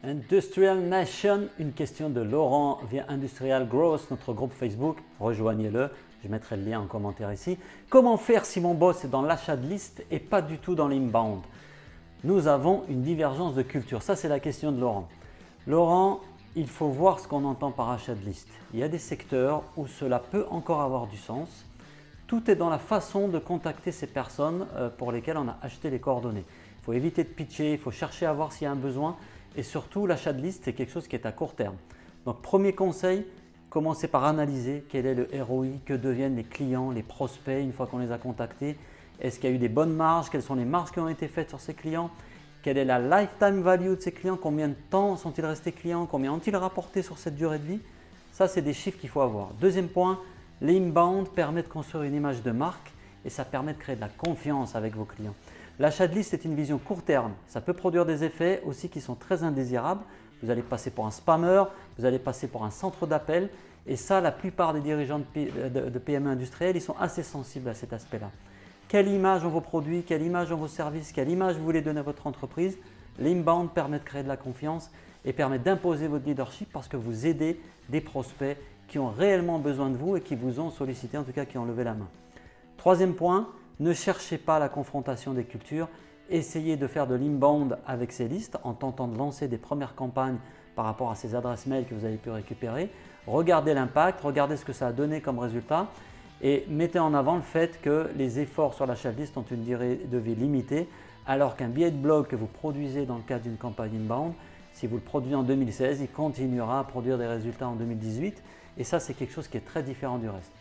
Industrial Nation, une question de Laurent via Industrial Growth, notre groupe Facebook. Rejoignez-le, je mettrai le lien en commentaire ici. Comment faire si mon boss est dans l'achat de liste et pas du tout dans l'inbound? Nous avons une divergence de culture. Ça, c'est la question de Laurent. Laurent, il faut voir ce qu'on entend par achat de liste. Il y a des secteurs où cela peut encore avoir du sens. Tout est dans la façon de contacter ces personnes pour lesquelles on a acheté les coordonnées. Il faut éviter de pitcher, il faut chercher à voir s'il y a un besoin. Et surtout, l'achat de liste, c'est quelque chose qui est à court terme. Donc, premier conseil, commencez par analyser quel est le ROI, que deviennent les clients, les prospects une fois qu'on les a contactés. Est-ce qu'il y a eu des bonnes marges? Quelles sont les marges qui ont été faites sur ces clients? Quelle est la lifetime value de ces clients? Combien de temps sont-ils restés clients? Combien ont-ils rapporté sur cette durée de vie? Ça, c'est des chiffres qu'il faut avoir. Deuxième point, l'inbound permet de construire une image de marque et ça permet de créer de la confiance avec vos clients. L'achat de liste est une vision court terme. Ça peut produire des effets aussi qui sont très indésirables. Vous allez passer pour un spammer, vous allez passer pour un centre d'appel. Et ça, la plupart des dirigeants de PME industrielles, ils sont assez sensibles à cet aspect-là. Quelle image ont vos produits, quelle image ont vos services, quelle image vous voulez donner à votre entreprise? L'inbound permet de créer de la confiance et permet d'imposer votre leadership parce que vous aidez des prospects qui ont réellement besoin de vous et qui vous ont sollicité, en tout cas qui ont levé la main. Troisième point, ne cherchez pas la confrontation des cultures. Essayez de faire de l'inbound avec ces listes en tentant de lancer des premières campagnes par rapport à ces adresses mail que vous avez pu récupérer. Regardez l'impact, regardez ce que ça a donné comme résultat et mettez en avant le fait que les efforts sur l'achat de liste ont une durée de vie limitée alors qu'un billet de blog que vous produisez dans le cadre d'une campagne inbound, si vous le produisez en 2016, il continuera à produire des résultats en 2018 et ça, c'est quelque chose qui est très différent du reste.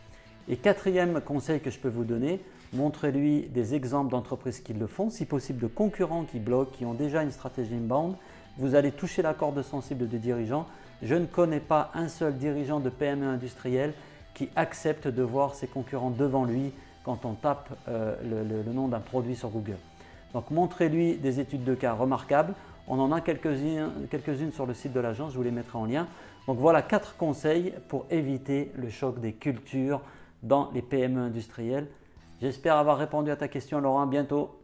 Et quatrième conseil que je peux vous donner, montrez-lui des exemples d'entreprises qui le font, si possible de concurrents qui bloquent, qui ont déjà une stratégie inbound. Vous allez toucher la corde sensible des dirigeants. Je ne connais pas un seul dirigeant de PME industrielle qui accepte de voir ses concurrents devant lui quand on tape le nom d'un produit sur Google. Donc montrez-lui des études de cas remarquables. On en a quelques-unes sur le site de l'agence, je vous les mettrai en lien. Donc voilà 4 conseils pour éviter le choc des cultures dans les PME industrielles. J'espère avoir répondu à ta question, Laurent. À bientôt.